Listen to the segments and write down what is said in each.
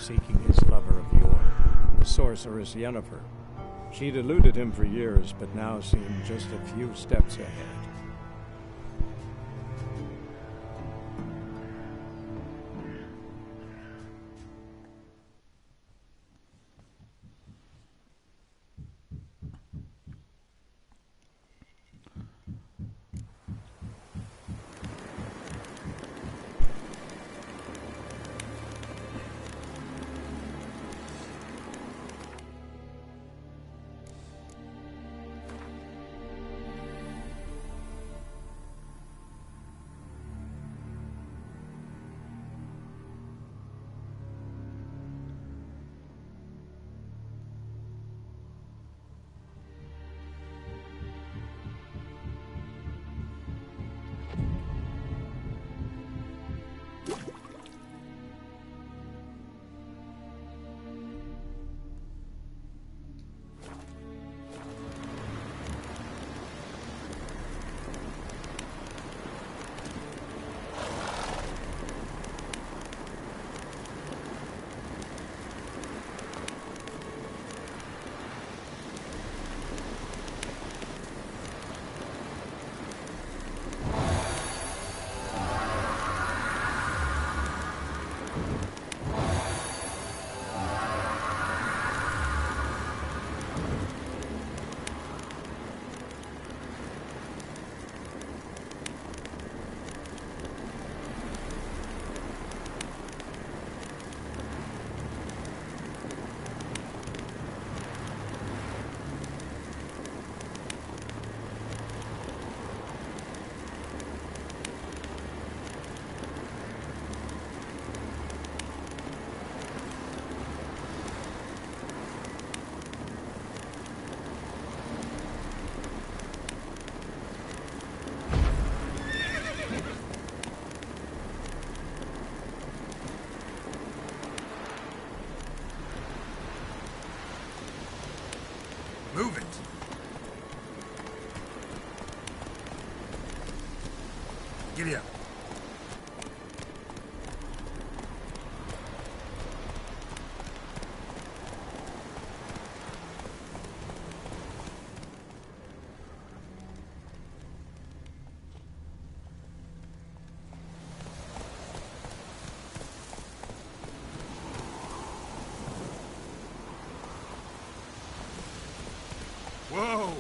seeking his lover of yore, the sorceress Yennefer. She'd eluded him for years, but now seemed just a few steps ahead. Move it! Giddy up. Whoa!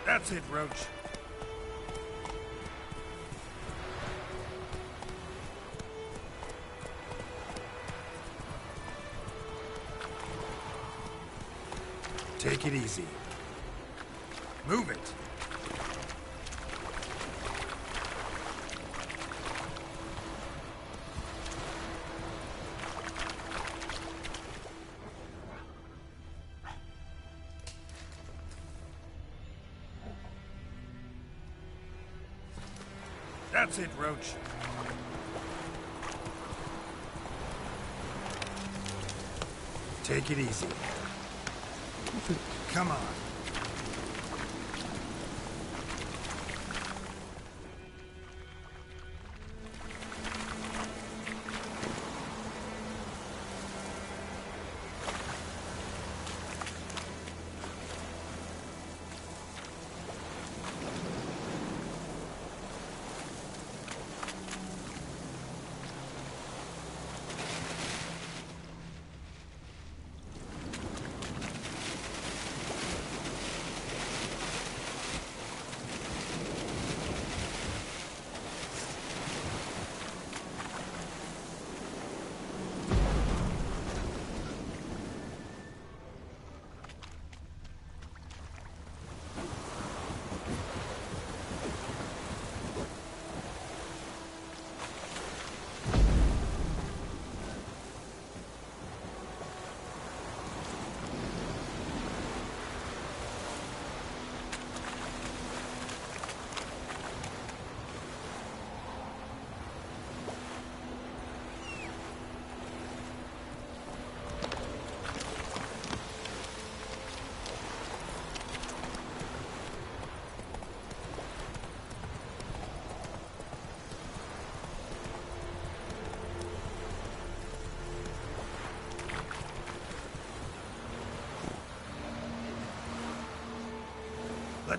That's it, Roach. Take it easy. Move it. That's it, Roach. Take it easy. Come on.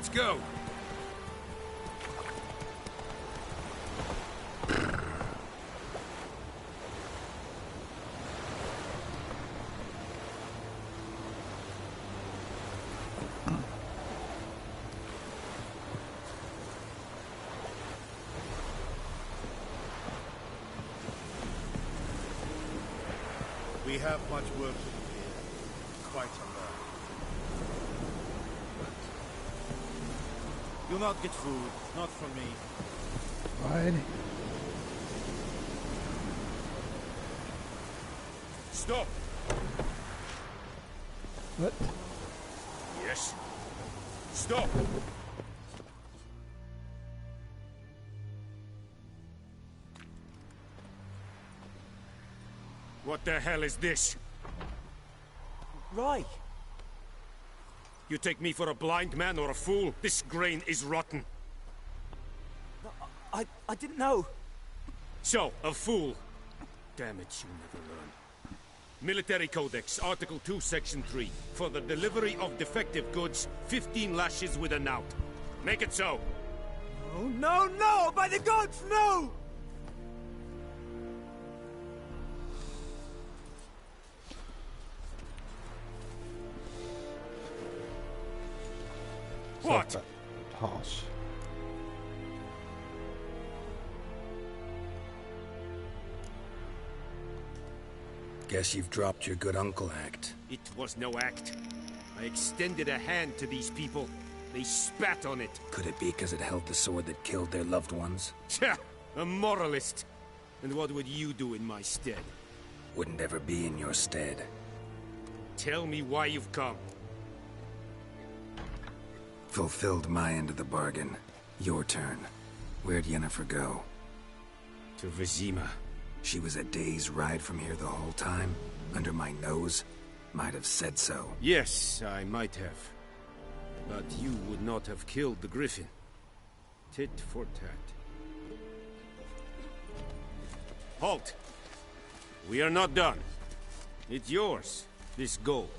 Let's go. We have much work to do here. Quite a lot. You'll not get food. Not from me. Alrighty. Stop! What? Yes. Stop! What the hell is this? Right. You take me for a blind man or a fool? This grain is rotten. I didn't know. So, a fool. Damn it, you never learn. Military Codex, Article 2, Section 3. For the delivery of defective goods, 15 lashes with a knout. Make it so. Oh, no, no! By the gods, no! What? Harsh. Guess you've dropped your good uncle act. It was no act. I extended a hand to these people. They spat on it. Could it be because it held the sword that killed their loved ones? Tja, a moralist. And what would you do in my stead? Wouldn't ever be in your stead. Tell me why you've come. Fulfilled my end of the bargain. Your turn. Where'd Yennefer go? To Vizima. She was a day's ride from here the whole time? Under my nose? Might have said so. Yes, I might have. But you would not have killed the Griffin. Tit for tat. Halt! We are not done. It's yours, this gold.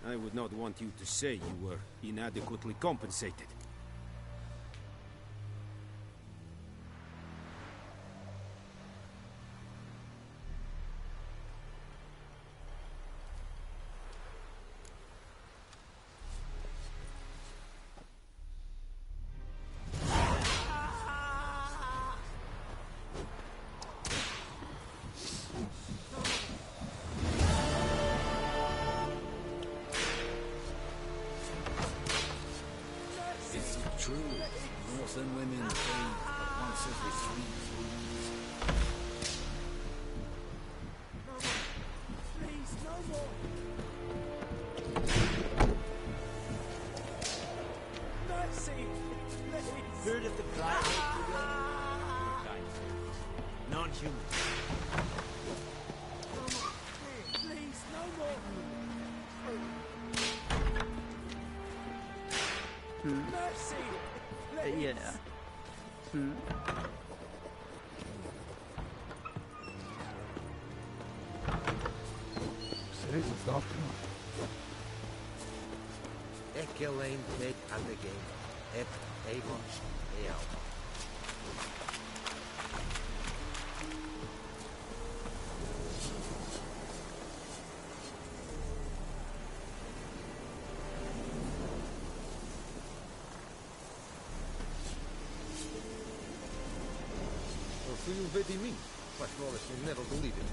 I would not want you to say you were inadequately compensated. True. Northern women bathe but once every 3 moons. Please, no more! Mercy! Please! Heard of the Dry Non-human. Please, no more! Mercy! Please! Yeah. Seriously, stop. Ekelain dead and again. Ep Avon Eal. Fui ver de mim, mas Wallace never believed it.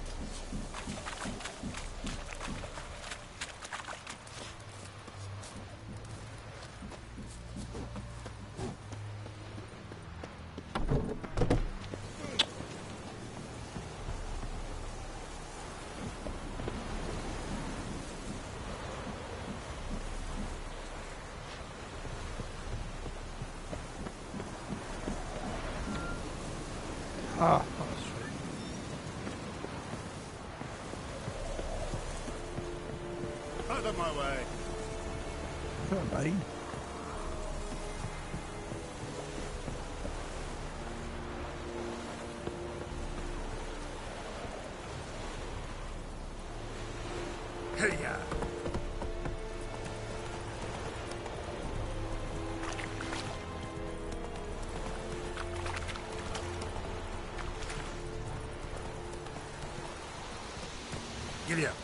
Ah, that's right. Out of my way! Don't mind. Hey, Giddy up.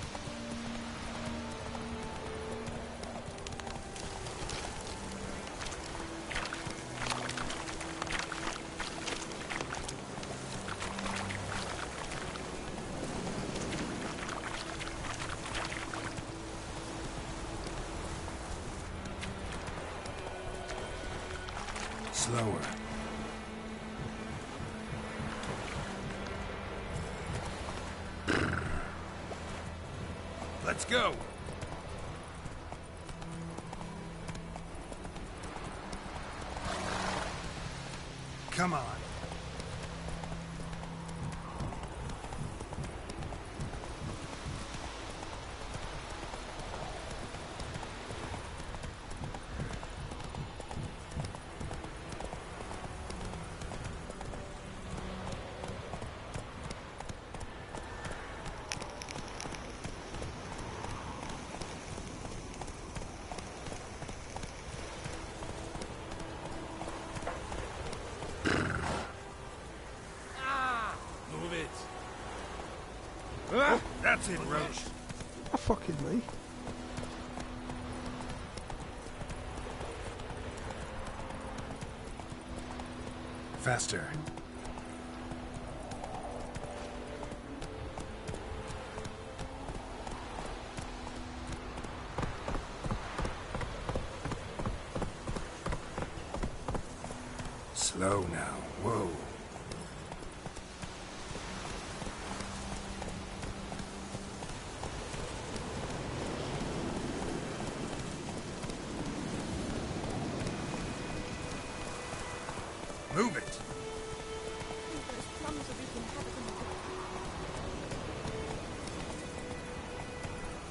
Slower. Let's go. Come on. That's it, Roach. Oh, fucking me. Faster. Slow now. Whoa. Move it.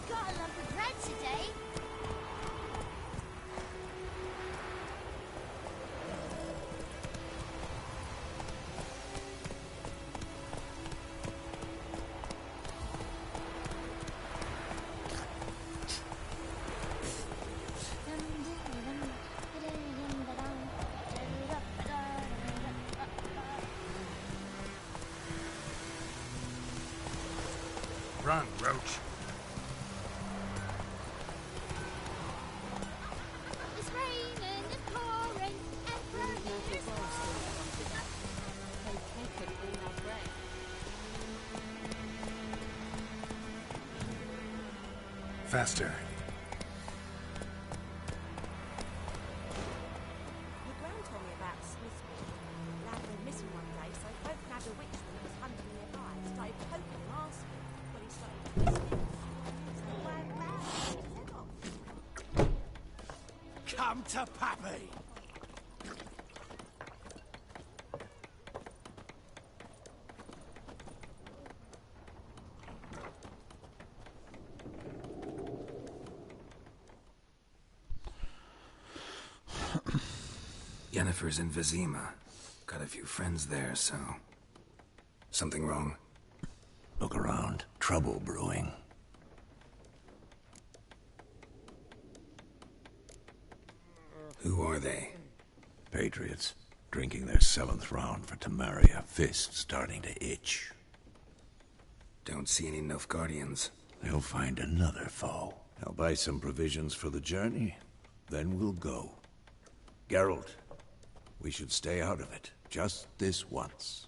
Got a lump of bread today. Run, Roach. It's raining, it's pouring, everything is Faster. Your gran told me about Smithsburg. Lad went missing one day, so folk had a witchman that was hunting nearby. Started poking him, asking. But he started twisting. So wag back, his head off. Come to Pappy! Yennefer's in Vizima. Got a few friends there, so... Something wrong? Look around. Trouble brewing. Who are they? Patriots. Drinking their 7th round for Temeria. Fists starting to itch. Don't see any Nilfgaardians. They'll find another foe. I'll buy some provisions for the journey. Then we'll go. Geralt, we should stay out of it. Just this once.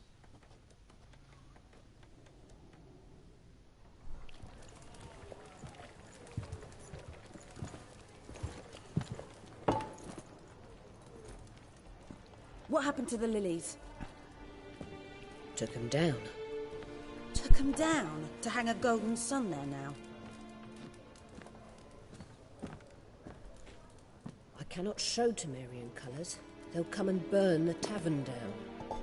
What happened to the lilies? Took them down. Took them down to hang a golden sun there now. I cannot show Temerian colours. They'll come and burn the tavern down.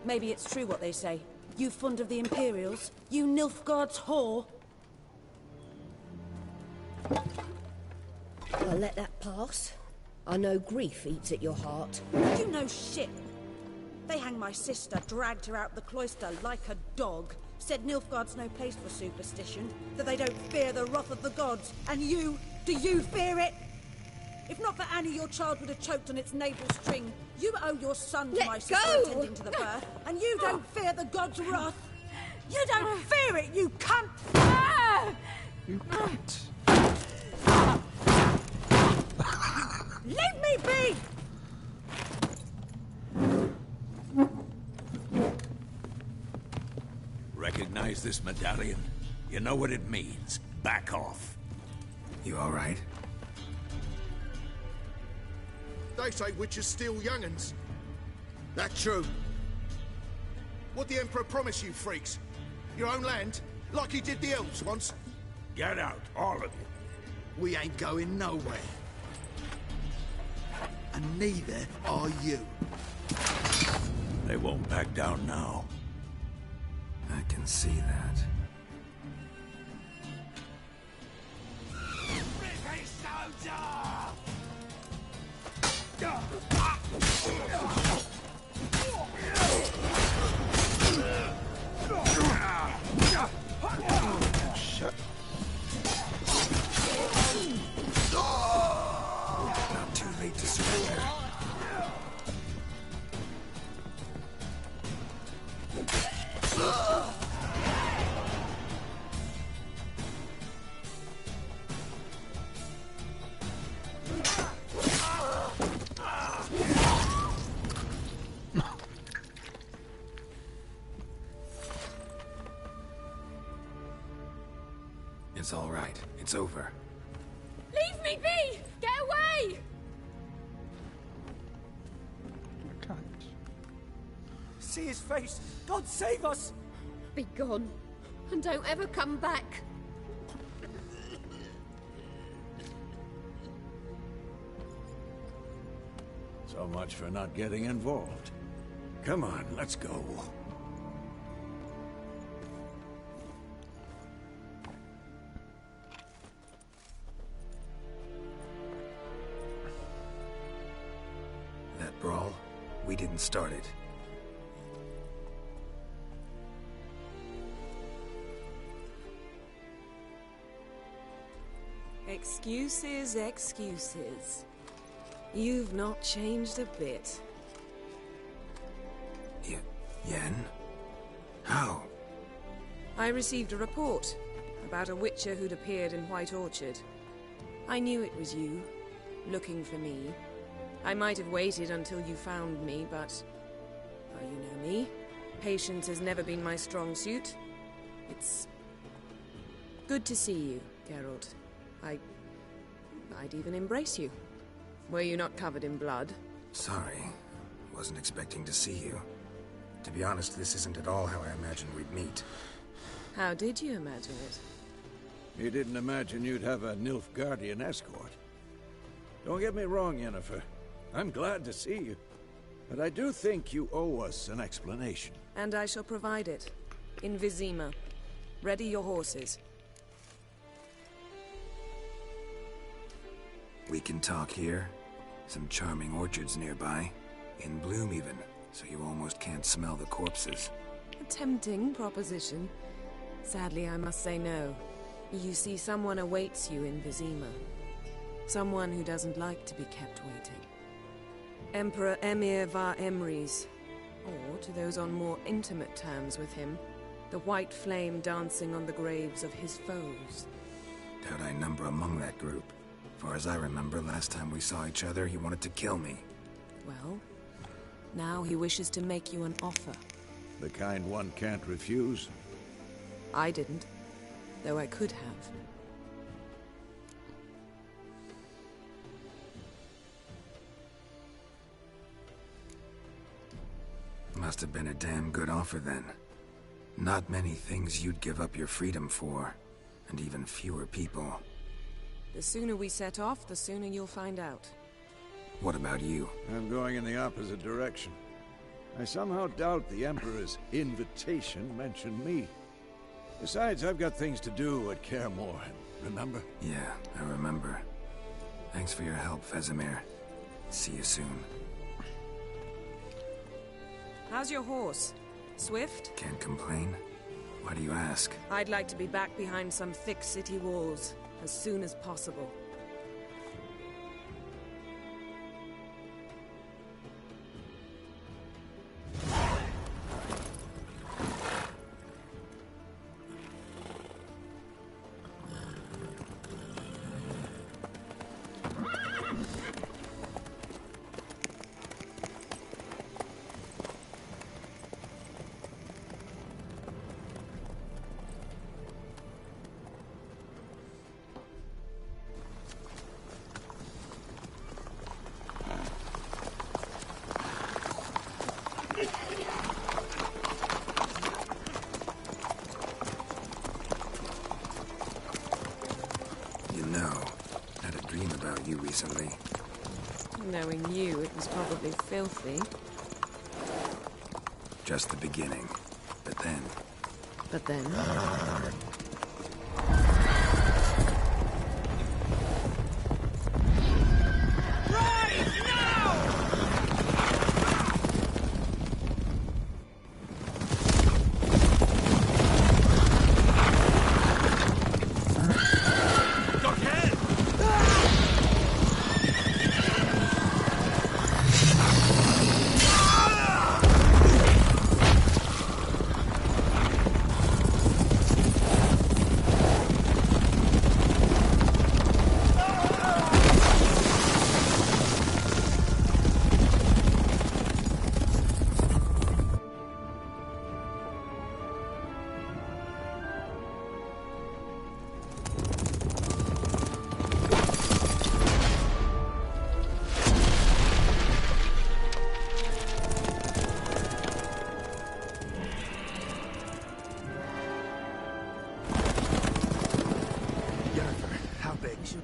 Maybe it's true what they say. You fond of the Imperials? You Nilfgaard's whore? I'll let that pass. I know grief eats at your heart. You know shit. They hanged my sister, dragged her out the cloister like a dog. Said Nilfgaard's no place for superstition, that they don't fear the wrath of the gods. And you, do you fear it? If not for Annie, your child would have choked on its navel string. You owe your son to my sister attending to the birth, and you don't fear the gods' wrath. You don't fear it, you cunt! recognize this medallion? You know what it means. Back off. You all right? They say witches steal young'uns. That true? What the Emperor promise you, freaks? Your own land? Like he did the elves once? Get out, all of you. We ain't going nowhere. And neither are you. They won't back down now. I can see that. Shit. Not too late to surrender. It's all right. It's over. Leave me be! Get away! I can't. See his face! God save us! Be gone, and don't ever come back. So much for not getting involved. Come on, let's go. That brawl, we didn't start it. Excuses, excuses. You've not changed a bit. Yen? How? I received a report about a witcher who'd appeared in White Orchard. I knew it was you, looking for me. I might have waited until you found me, but... well, you know me. Patience has never been my strong suit. It's... good to see you, Geralt. I'd even embrace you. Were you not covered in blood? Sorry. Wasn't expecting to see you. To be honest, this isn't at all how I imagined we'd meet. How did you imagine it? You didn't imagine you'd have a Nilfgaardian escort. Don't get me wrong, Yennefer. I'm glad to see you. But I do think you owe us an explanation. And I shall provide it. In Vizima. Ready your horses. We can talk here. Some charming orchards nearby. In bloom even, so you almost can't smell the corpses. A tempting proposition. Sadly, I must say no. You see, someone awaits you in Vizima. Someone who doesn't like to be kept waiting. Emperor Emhyr var Emreis. Or, to those on more intimate terms with him, the white flame dancing on the graves of his foes. Doubt I number among that group. Far as I remember, last time we saw each other, he wanted to kill me. Well, now he wishes to make you an offer. The kind one can't refuse. I didn't, though I could have. Must have been a damn good offer then. Not many things you'd give up your freedom for, and even fewer people. The sooner we set off, the sooner you'll find out. What about you? I'm going in the opposite direction. I somehow doubt the Emperor's invitation mentioned me. Besides, I've got things to do at Kaer Morhen, remember? Yeah, I remember. Thanks for your help, Vesemir. See you soon. How's your horse? Swift? Can't complain. Why do you ask? I'd like to be back behind some thick city walls as soon as possible. You know, I had a dream about you recently. Knowing you, it was probably filthy. Just the beginning. But then... But then?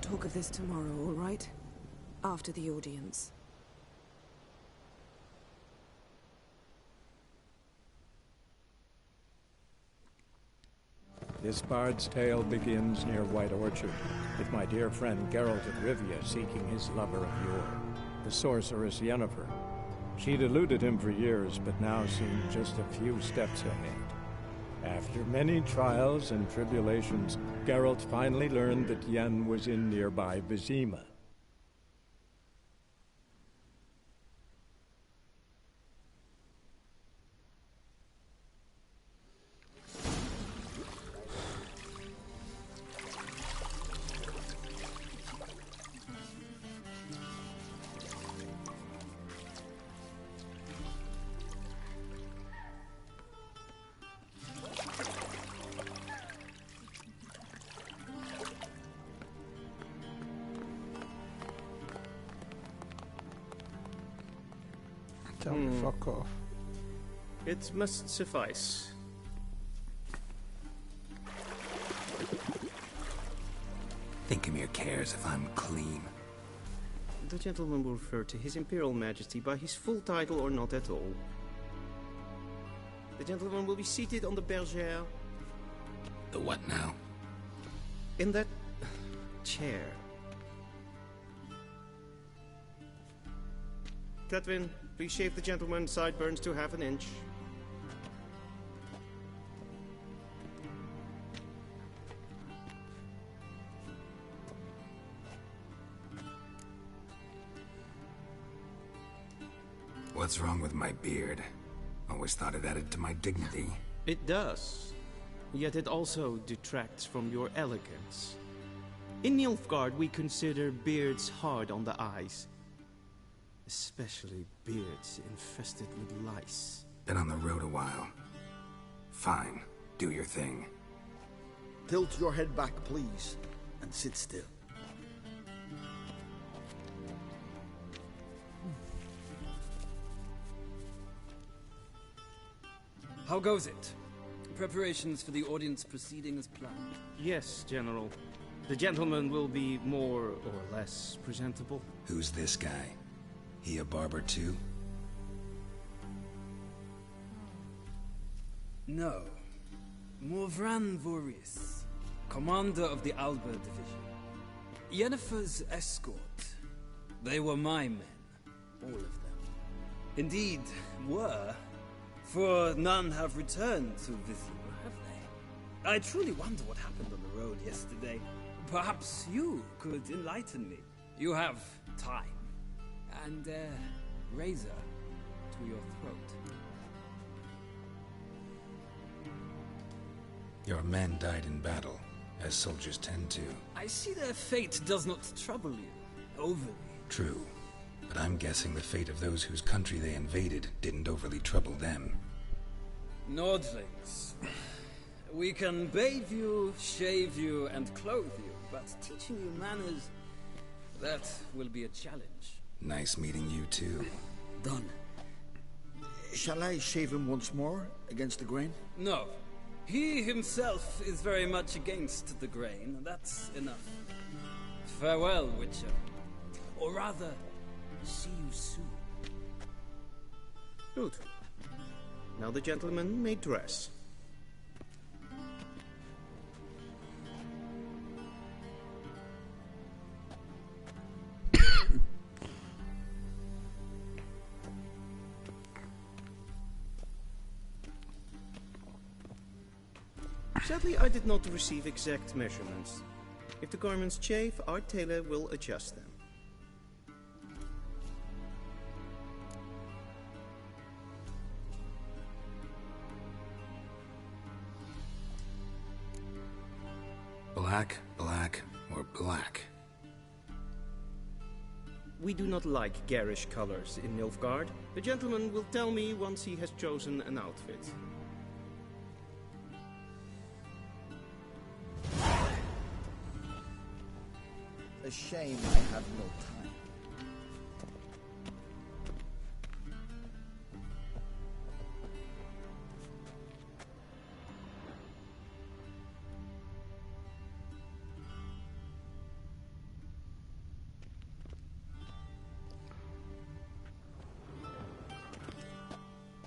Talk of this tomorrow, all right? After the audience. This bard's tale begins near White Orchard, with my dear friend Geralt of Rivia seeking his lover of yore, the sorceress Yennefer. She'd eluded him for years, but now seemed just a few steps ahead. After many trials and tribulations, Geralt finally learned that Yen was in nearby Vizima. Tell me fuck off. It must suffice. Thinkamir cares if I'm clean. The gentleman will refer to His Imperial Majesty by his full title or not at all. The gentleman will be seated on the bergère. The what now? In that chair. Cletwin, please shave the gentleman's sideburns to half an inch. What's wrong with my beard? Always thought it added to my dignity. It does. Yet it also detracts from your elegance. In Nilfgaard, we consider beards hard on the eyes. Especially beards infested with lice. Been on the road a while. Fine, do your thing. Tilt your head back, please, and sit still. How goes it? Preparations for the audience proceeding as planned? Yes, General. The gentleman will be more or less presentable. Who's this guy? He a barber too? No. Morvran Voorhis, commander of the Alba Division. Yennefer's escort. They were my men. All of them. Indeed, were. For none have returned to Vizima, have they? I truly wonder what happened on the road yesterday. Perhaps you could enlighten me. You have time. And razor to your throat. Your men died in battle, as soldiers tend to. I see their fate does not trouble you overly. True, but I'm guessing the fate of those whose country they invaded didn't overly trouble them. Nordlings. We can bathe you, shave you, and clothe you, but teaching you manners, that will be a challenge. Nice meeting you too. Done. Shall I shave him once more, against the grain? No. He himself is very much against the grain. That's enough. Farewell, Witcher. Or rather, see you soon. Good. Now the gentleman may dress. Sadly, I did not receive exact measurements. If the garments chafe, our tailor will adjust them. Black, black, or black? We do not like garish colors in Nilfgaard. The gentleman will tell me once he has chosen an outfit. A shame I have no time.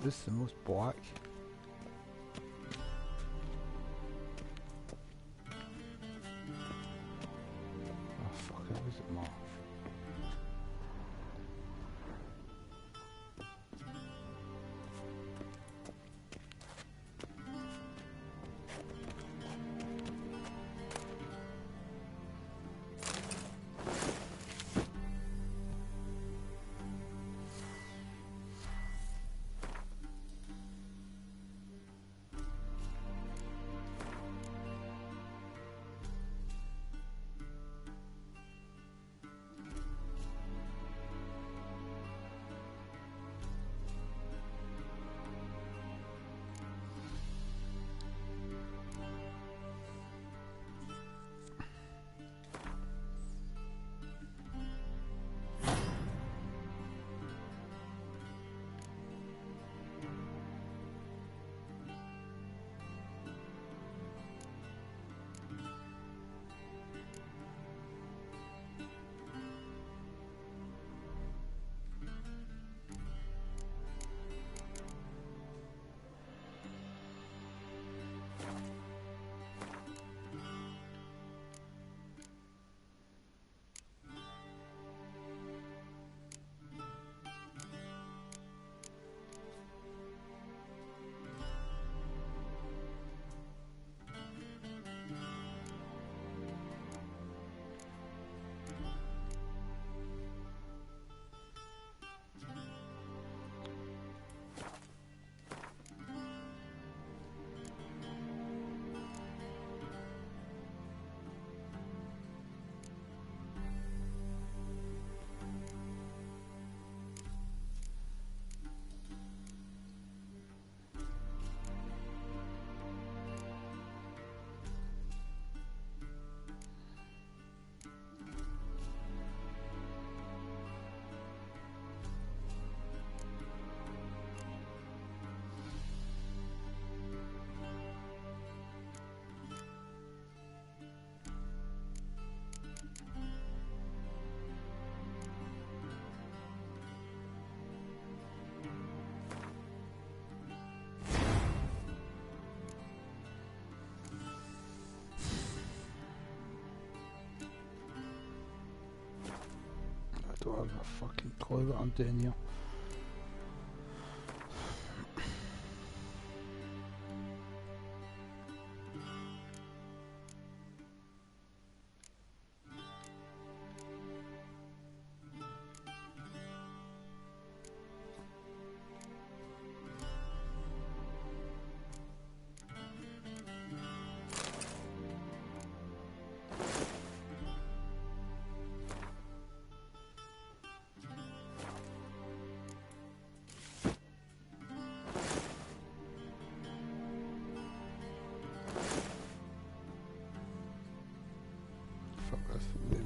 This is the most black. Oh fuck it, was it more? I don't have a fucking clue what I'm doing here.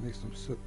Make some soup.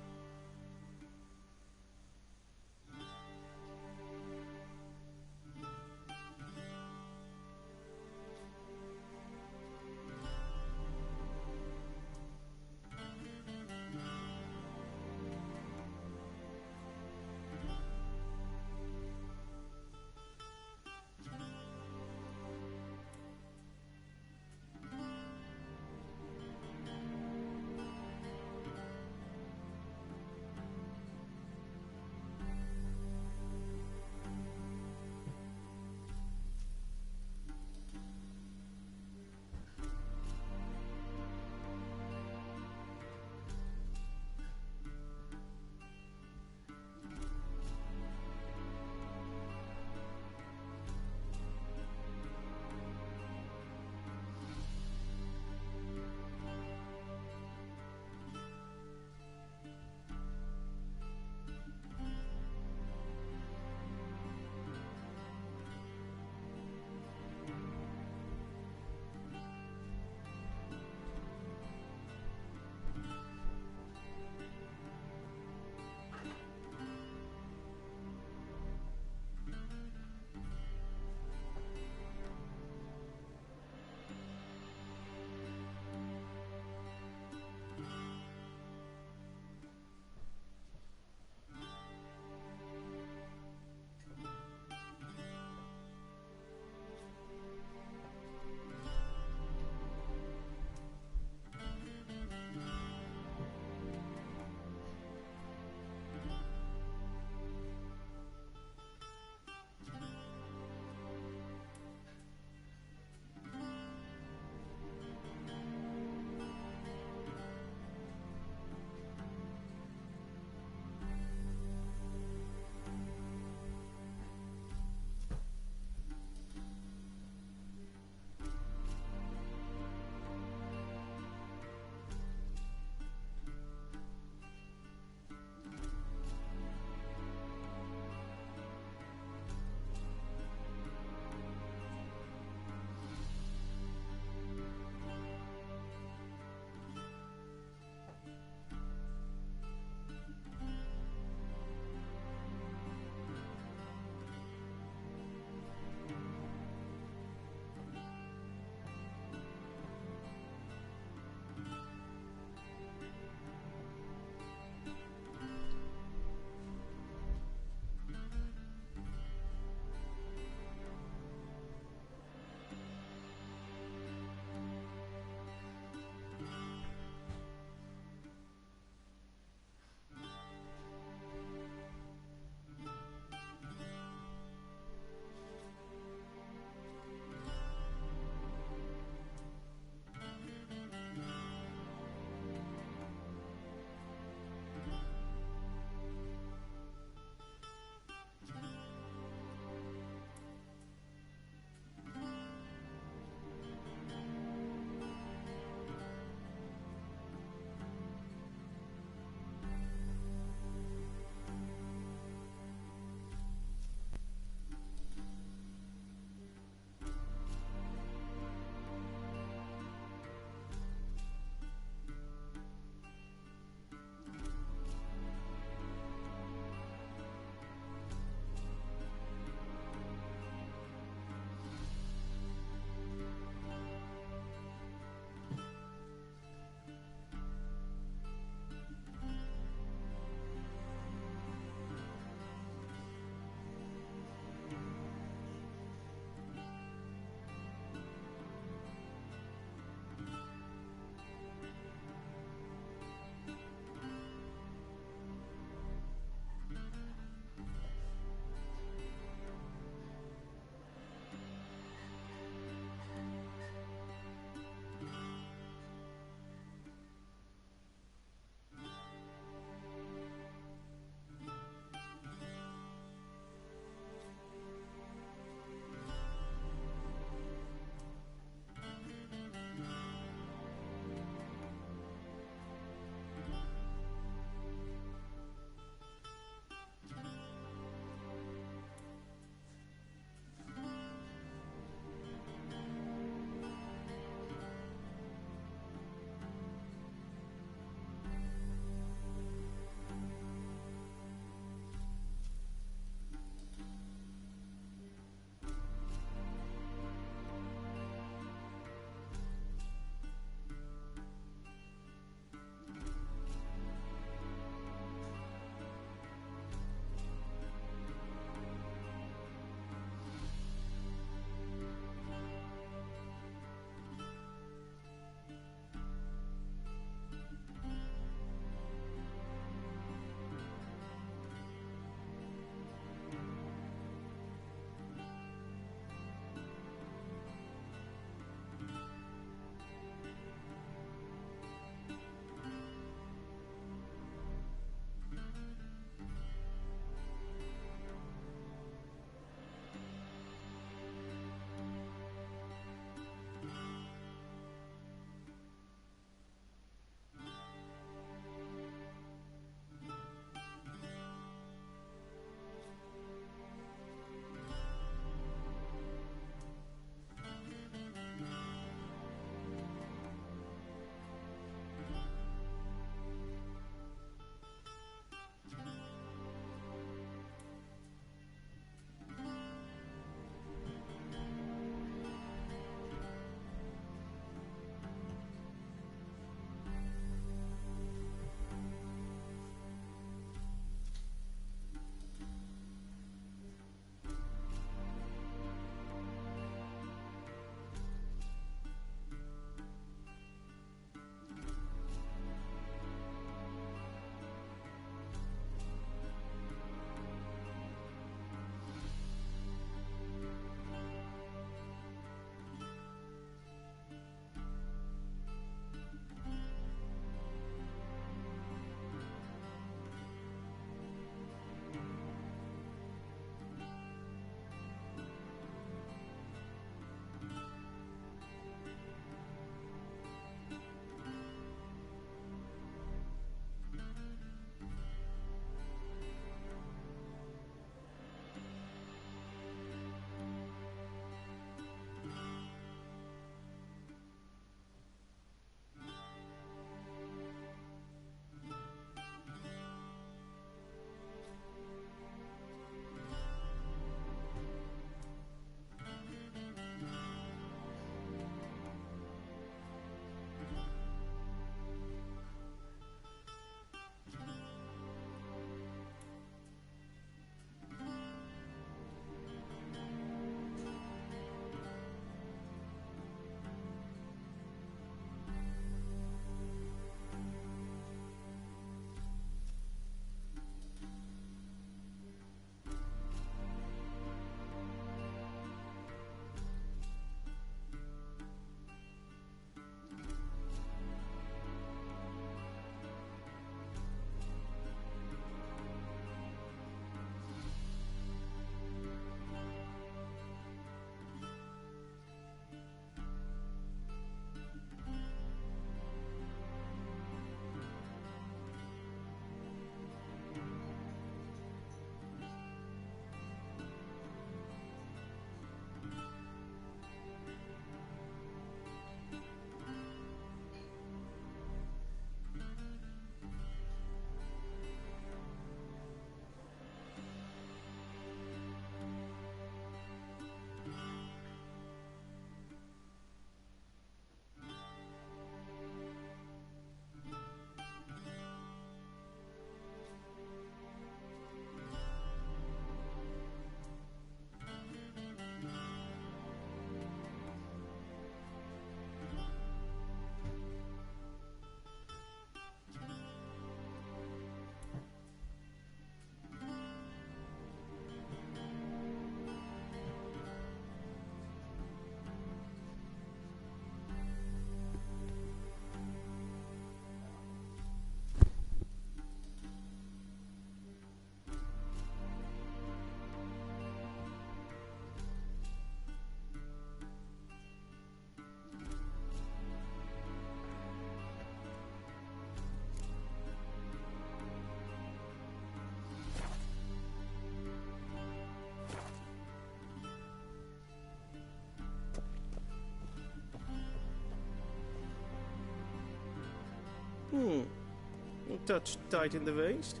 A touch tight in the waist,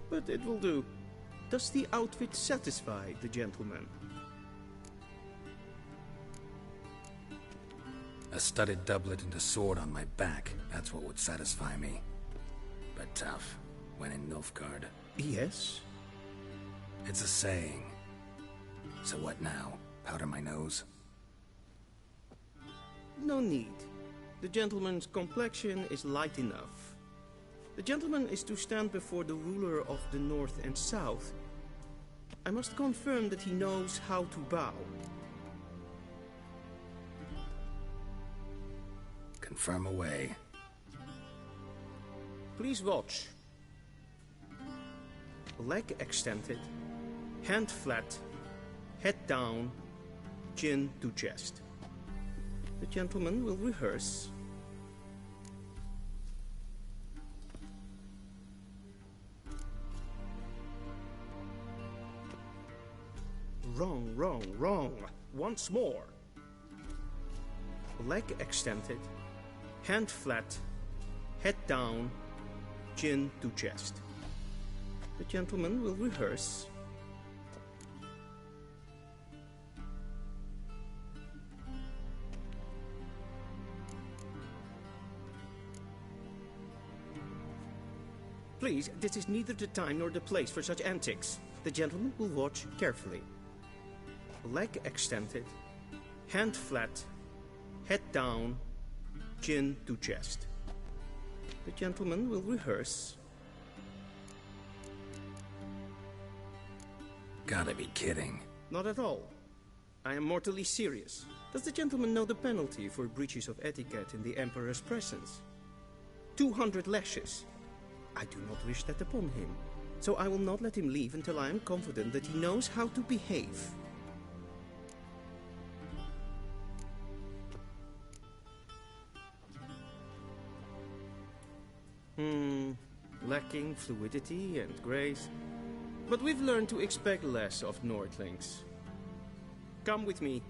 but it will do. Does the outfit satisfy the gentleman? A studded doublet and a sword on my back, that's what would satisfy me. But tough, when in Nilfgaard. Yes? It's a saying. So what now? Powder my nose? No need. The gentleman's complexion is light enough. The gentleman is to stand before the ruler of the North and South. I must confirm that he knows how to bow. Confirm away. Please watch. Leg extended, hand flat, head down, chin to chest. The gentleman will rehearse. Wrong, wrong, wrong. Once more. Leg extended, hand flat, head down, chin to chest. The gentleman will rehearse. Please, this is neither the time nor the place for such antics. The gentleman will watch carefully. Leg extended, hand flat, head down, chin to chest. The gentleman will rehearse. Gotta be kidding. Not at all. I am mortally serious. Does the gentleman know the penalty for breaches of etiquette in the Emperor's presence? 200 lashes. I do not wish that upon him, so I will not let him leave until I am confident that he knows how to behave. Lacking fluidity and grace. But we've learned to expect less of Nordlings. Come with me.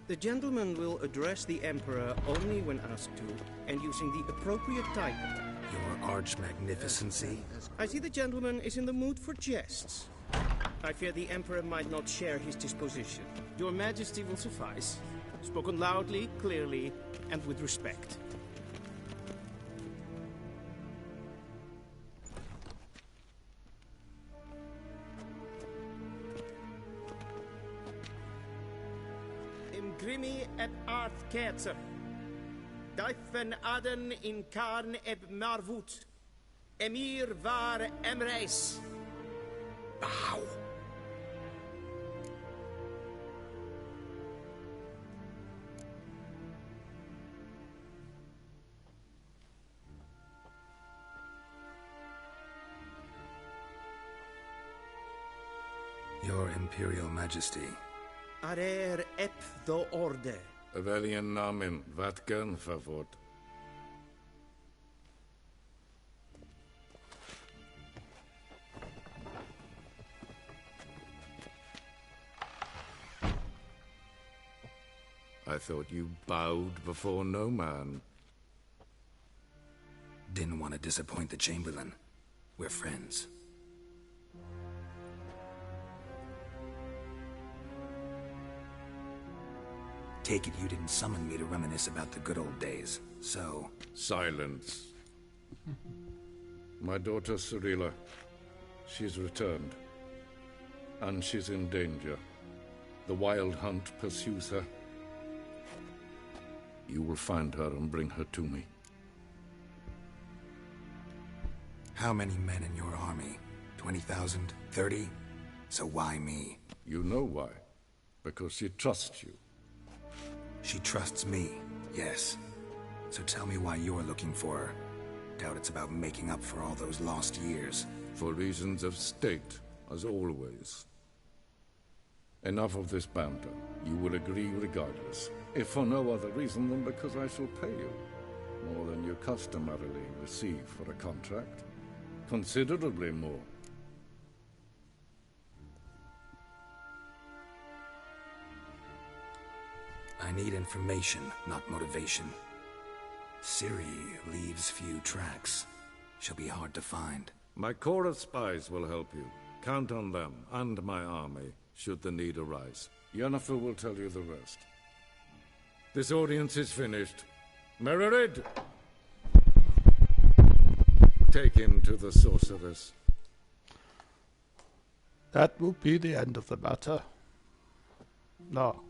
The gentleman will address the Emperor only when asked to, and using the appropriate title. Your Arch-Magnificency? I see the gentleman is in the mood for jests. I fear the Emperor might not share his disposition. Your Majesty will suffice. Spoken loudly, clearly, and with respect. Imgrimi et art ketzer. Dijfen aden in karn eb marvoet. Emir var emreis. Bow. Your Imperial Majesty. Arer ep the orde. Welchen Namen? Wat gern verwort? I thought you bowed before no man. Didn't want to disappoint the Chamberlain. We're friends. Take it you didn't summon me to reminisce about the good old days, so... Silence. My daughter Cirilla, she's returned. And she's in danger. The Wild Hunt pursues her. You will find her and bring her to me. How many men in your army? 20,000? 30? So why me? You know why. Because she trusts you. She trusts me, yes. So tell me why you're looking for her. Doubt it's about making up for all those lost years. For reasons of state, as always. Enough of this banter. You will agree regardless. If for no other reason than because I shall pay you. More than you customarily receive for a contract. Considerably more. I need information, not motivation. Ciri leaves few tracks. She'll be hard to find. My corps of spies will help you. Count on them, and my army, should the need arise. Yennefer will tell you the rest. This audience is finished. Mererid! Take him to the sorceress. That will be the end of the matter. No.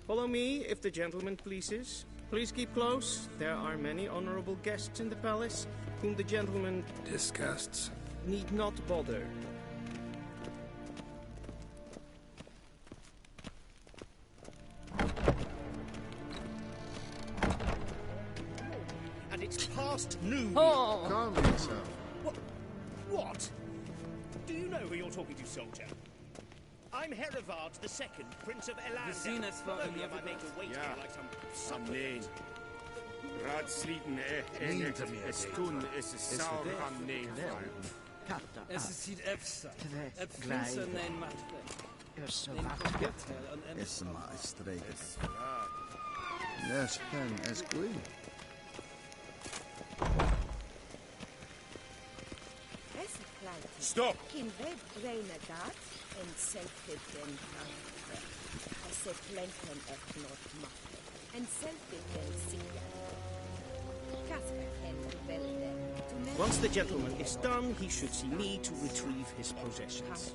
Follow me, if the gentleman pleases. Please keep close. There are many honorable guests in the palace, whom the gentleman... disgusts. ...need not bother. And it's past noon. Oh. Calm yourself. What? Do you know who you're talking to, soldier? I'm Herivard II, Prince of Elander. Seen us for Don't be about make a wait here like some Nee. Raad sliten es toen is saur am nee. Es ist het EFSA. Prinsen nein Machtweg. Es maastreken. Yes, pen es green. Stop! En self-defense planken of not macht. En self-defense Once the gentleman is done, he should see me to retrieve his possessions.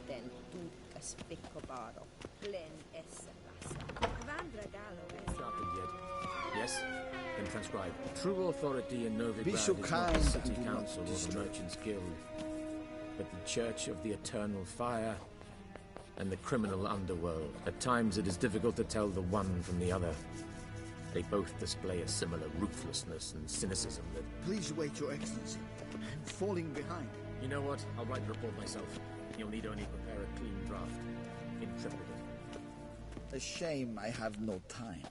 Yes? Then transcribe. True authority in Novigrad Be so is kind not the City and do not Council or the destroy. Merchants Guild, but the Church of the Eternal Fire and the criminal underworld. At times it is difficult to tell the one from the other. They both display a similar ruthlessness and cynicism that... Please wait, Your Excellency. I'm falling behind. You know what? I'll write the report myself. You'll need only prepare a clean draft. In triplicate. A shame I have no time.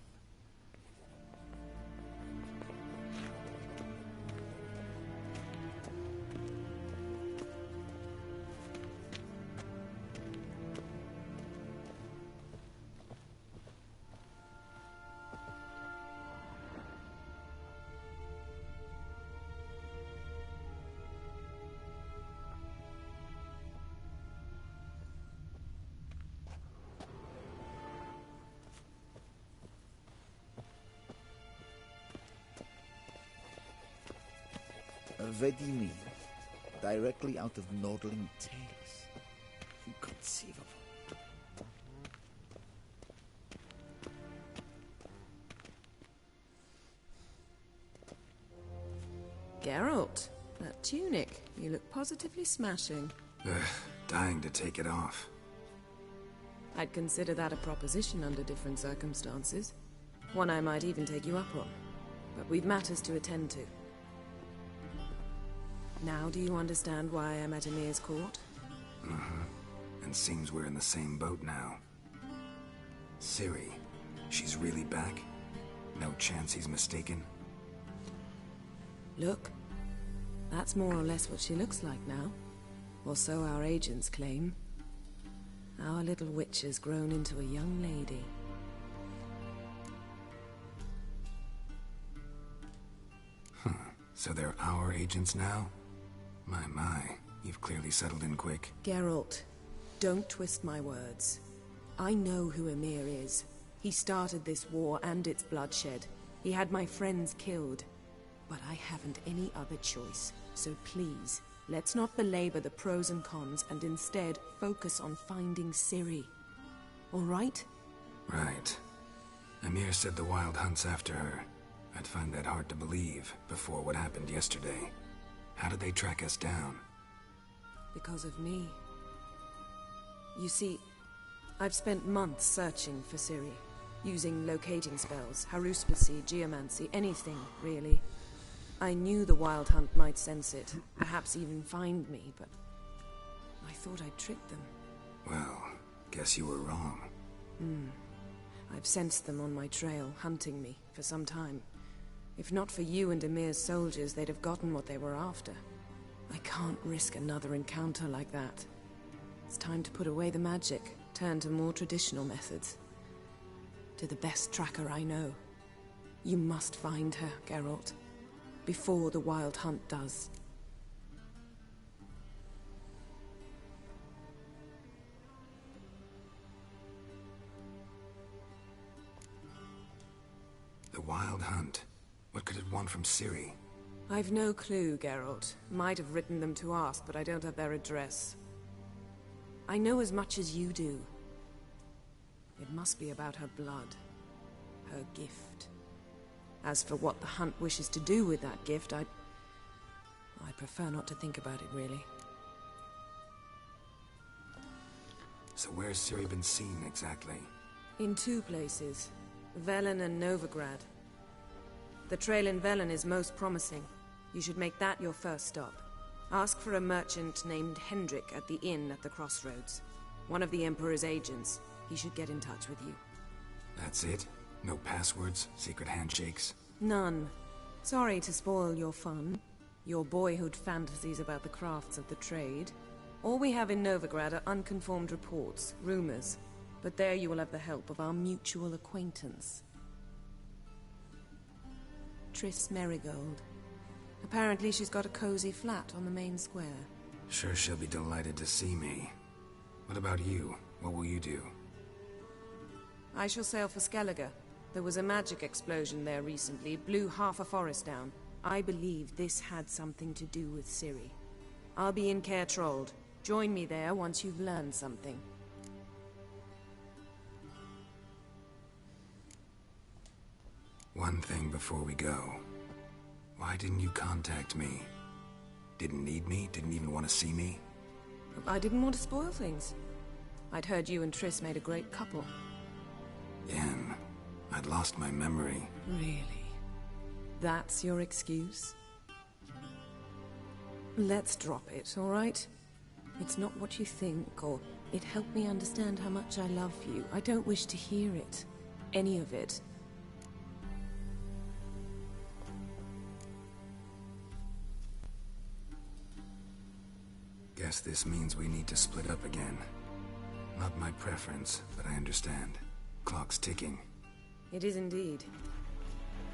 Vedimi, directly out of Nordling Tales. Inconceivable. Geralt, that tunic. You look positively smashing. Dying to take it off. I'd consider that a proposition under different circumstances. One I might even take you up on. But we've matters to attend to. Now do you understand why I'm at Emir's court? And seems we're in the same boat now. Ciri, she's really back? No chance he's mistaken? Look, that's more or less what she looks like now. Or so our agents claim. Our little witch has grown into a young lady. So they're our agents now? My, you've clearly settled in quick. Geralt, don't twist my words. I know who Emir is. He started this war and its bloodshed. He had my friends killed. But I haven't any other choice. So please, let's not belabor the pros and cons and instead focus on finding Ciri. All right? Right. Emir said the Wild hunts after her. I'd find that hard to believe before what happened yesterday. How did they track us down? Because of me. You see, I've spent months searching for Ciri, using locating spells, haruspicy, geomancy, anything, really. I knew the Wild Hunt might sense it, perhaps even find me, but I thought I'd tricked them. Well, guess you were wrong. I've sensed them on my trail, hunting me, for some time. If not for you and Emir's soldiers, they'd have gotten what they were after. I can't risk another encounter like that. It's time to put away the magic, turn to more traditional methods. To the best tracker I know. You must find her, Geralt. Before the Wild Hunt does. The Wild Hunt? What could it want from Ciri? I've no clue, Geralt. Might have written them to ask, but I don't have their address. I know as much as you do. It must be about her blood. Her gift. As for what the Hunt wishes to do with that gift, I prefer not to think about it, really. So where's Ciri been seen, exactly? In two places. Velen and Novigrad. The trail in Velen is most promising. You should make that your first stop. Ask for a merchant named Hendrik at the inn at the crossroads. One of the Emperor's agents. He should get in touch with you. That's it? No passwords? Secret handshakes? None. Sorry to spoil your fun. Your boyhood fantasies about the crafts of the trade. All we have in Novigrad are unconfirmed reports, rumors. But there you will have the help of our mutual acquaintance. Triss Merigold. Apparently she's got a cozy flat on the main square. Sure she'll be delighted to see me. What about you? What will you do? I shall sail for Skellige. There was a magic explosion there recently, blew half a forest down. I believe this had something to do with Ciri. I'll be in Caer Trolde. Join me there once you've learned something. One thing before we go. Why didn't you contact me? Didn't need me? Didn't even want to see me? I didn't want to spoil things. I'd heard you and Triss made a great couple. Yen, I'd lost my memory. Really? That's your excuse? Let's drop it, all right? It's not what you think, or it helped me understand how much I love you. I don't wish to hear it. Any of it. Guess this means we need to split up again. Not my preference, but I understand. Clock's ticking. It is indeed.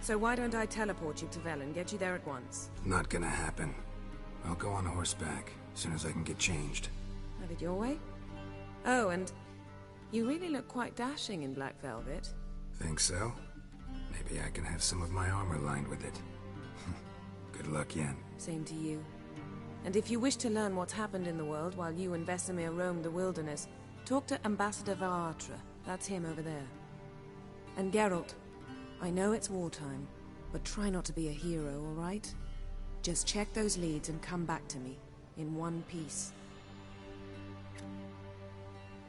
So why don't I teleport you to Velen, get you there at once? Not gonna happen. I'll go on horseback, as soon as I can get changed. Have it your way? Oh, and you really look quite dashing in black velvet. Think so? Maybe I can have some of my armor lined with it. Good luck, Yen. Same to you. And if you wish to learn what's happened in the world while you and Vesemir roamed the wilderness, talk to Ambassador Valatra. That's him over there. And Geralt, I know it's wartime, but try not to be a hero, all right? Just check those leads and come back to me, in one piece.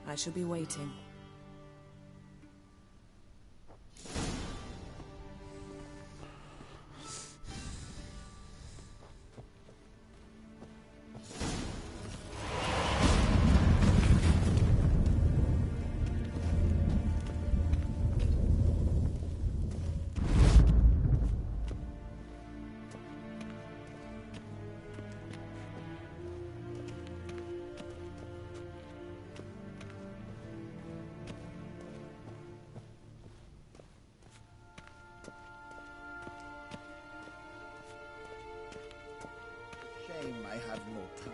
I shall be waiting. I have no time.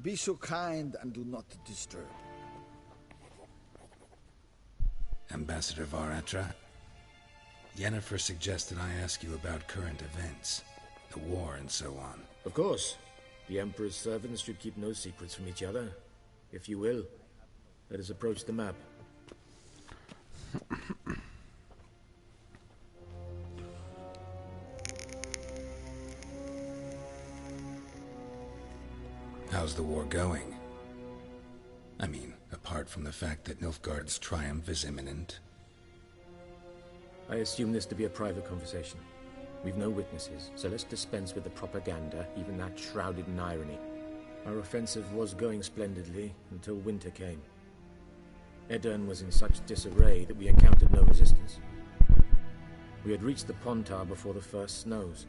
Be so kind and do not disturb. Ambassador Varatra? Yennefer suggested I ask you about current events, the war and so on. Of course. The Emperor's servants should keep no secrets from each other. If you will, let us approach the map. How's the war going? I mean, apart from the fact that Nilfgaard's triumph is imminent. I assume this to be a private conversation. We've no witnesses, so let's dispense with the propaganda, even that shrouded in irony. Our offensive was going splendidly until winter came. Edirn was in such disarray that we encountered no resistance. We had reached the Pontar before the first snows.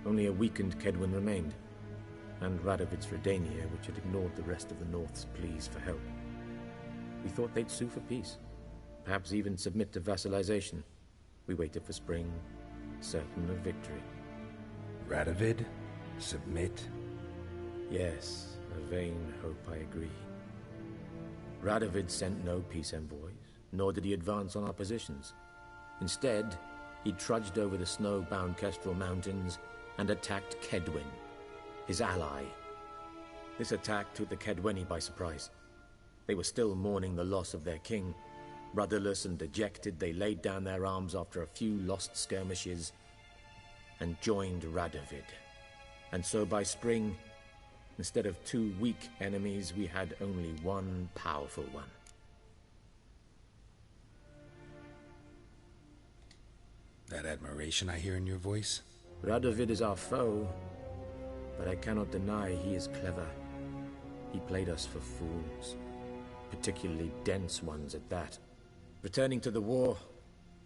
Only a weakened Kedwen remained, and Radovid's Redania, which had ignored the rest of the North's pleas for help. We thought they'd sue for peace, perhaps even submit to vassalization. We waited for spring, certain of victory. Radovid? Submit? Yes, a vain hope, I agree. Radovid sent no peace envoys, nor did he advance on our positions. Instead, he trudged over the snow-bound Kestrel Mountains and attacked Kedwen, his ally. This attack took the Kedweni by surprise. They were still mourning the loss of their king. Rudderless and dejected, they laid down their arms after a few lost skirmishes and joined Radovid. And so by spring, instead of 2 weak enemies, we had only one powerful one. That admiration I hear in your voice? Radovid is our foe, but I cannot deny he is clever. He played us for fools, particularly dense ones at that. Returning to the war,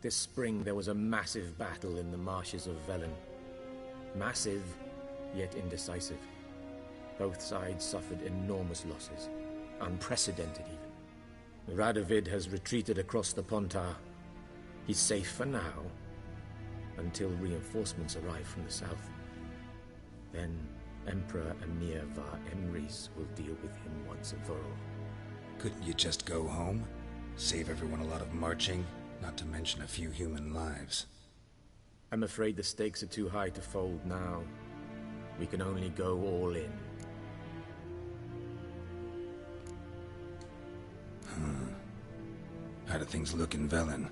this spring there was a massive battle in the marshes of Velen. Massive, yet indecisive. Both sides suffered enormous losses, unprecedented even. Radovid has retreated across the Pontar. He's safe for now, until reinforcements arrive from the south. Then Emperor Emir var Emrys will deal with him once and for all. Couldn't you just go home? Save everyone a lot of marching, not to mention a few human lives. I'm afraid the stakes are too high to fold now. We can only go all in. How do things look in Velen?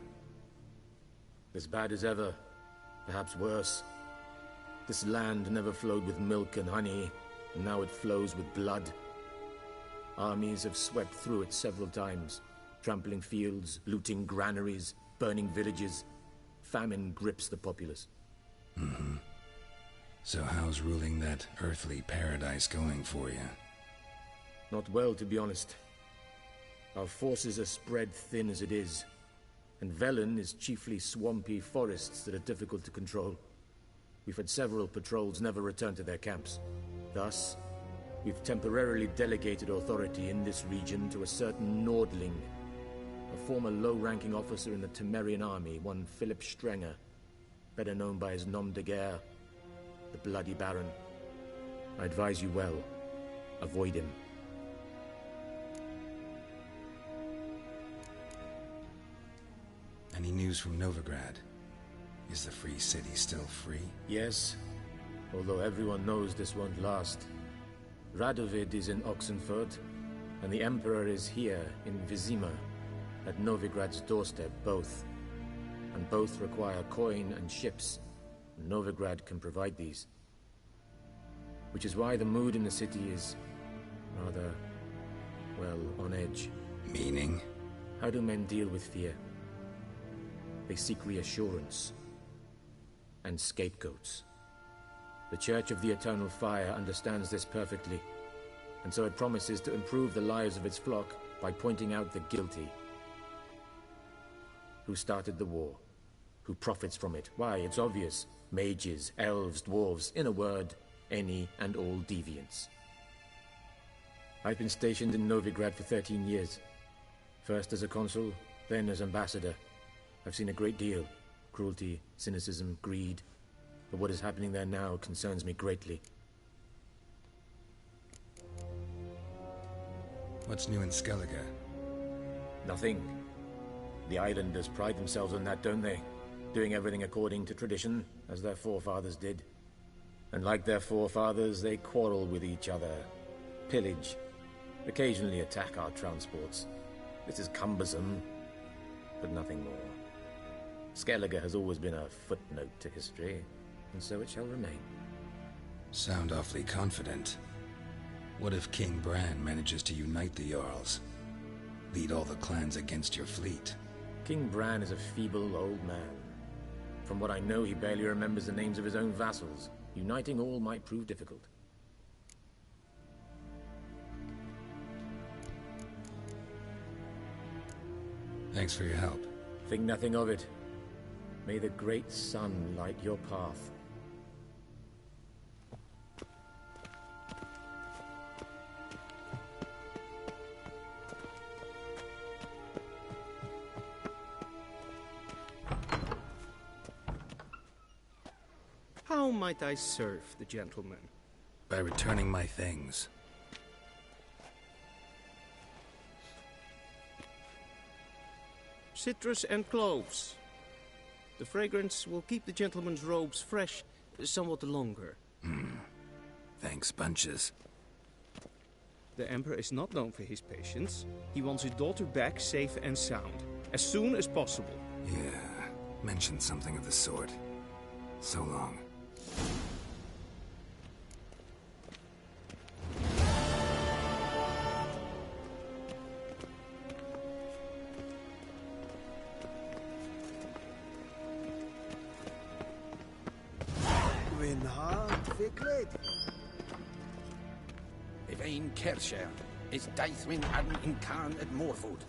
As bad as ever, perhaps worse. This land never flowed with milk and honey, and now it flows with blood. Armies have swept through it several times, trampling fields, looting granaries, burning villages. Famine grips the populace. So how's ruling that earthly paradise going for you? Not well, to be honest. Our forces are spread thin as it is, and Velen is chiefly swampy forests that are difficult to control. We've had several patrols never return to their camps. Thus, we've temporarily delegated authority in this region to a certain Nordling, a former low-ranking officer in the Temerian army, one Philip Strenger, better known by his nom de guerre, the Bloody Baron. I advise you well. Avoid him. Any news from Novigrad? Is the Free City still free? Yes, although everyone knows this won't last. Radovid is in Oxenfurt, and the Emperor is here in Vizima, at Novigrad's doorstep, both. And both require coin and ships. Novigrad can provide these. Which is why the mood in the city is rather, well, on edge. Meaning? How do men deal with fear? They seek reassurance and scapegoats. The Church of the Eternal Fire understands this perfectly, and so it promises to improve the lives of its flock by pointing out the guilty. Who started the war? Who profits from it? Why, it's obvious. Mages, elves, dwarves, in a word, any and all deviants. I've been stationed in Novigrad for 13 years. First as a consul, then as ambassador. I've seen a great deal. Cruelty, cynicism, greed. But what is happening there now concerns me greatly. What's new in Skellige? Nothing. The islanders pride themselves on that, don't they? Doing everything according to tradition, as their forefathers did. And like their forefathers, they quarrel with each other, pillage, occasionally attack our transports. This is cumbersome, but nothing more. Skellige has always been a footnote to history, and so it shall remain. Sound awfully confident. What if King Bran manages to unite the Jarls? Lead all the clans against your fleet? King Bran is a feeble old man. From what I know, he barely remembers the names of his own vassals. Uniting all might prove difficult. Thanks for your help. Think nothing of it. May the great sun light your path. How might I serve the gentleman? By returning my things. Citrus and cloves. The fragrance will keep the gentleman's robes fresh somewhat longer. Thanks, bunches. The Emperor is not known for his patience. He wants his daughter back safe and sound, as soon as possible. Yeah, mentioned something of the sort. So long. Yvain Kershire is Daithwin Adn in Karn at Morfoot.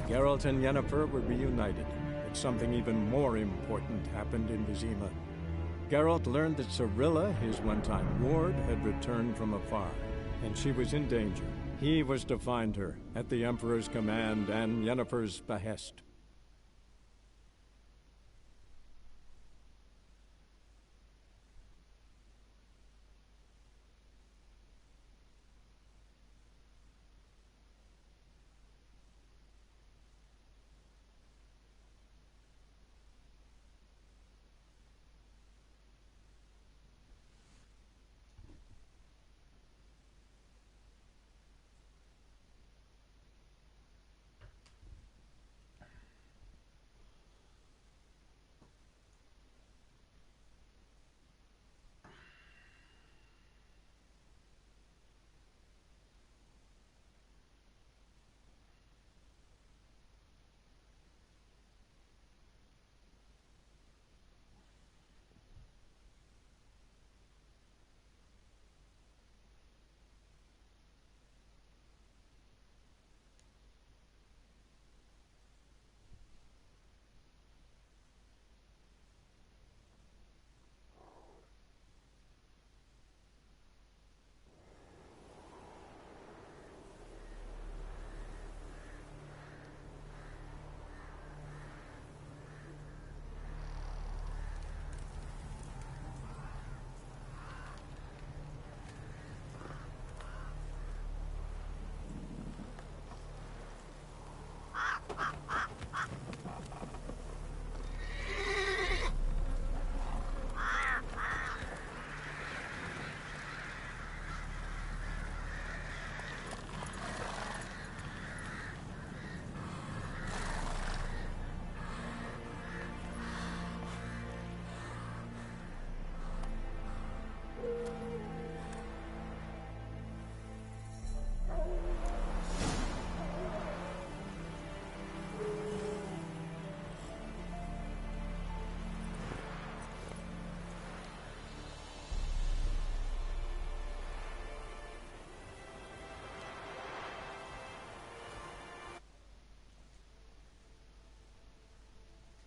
Geralt and Yennefer were reunited, but something even more important happened in Vizima. Geralt learned that Cirilla, his one-time ward, had returned from afar, and she was in danger. He was to find her, at the Emperor's command and Yennefer's behest.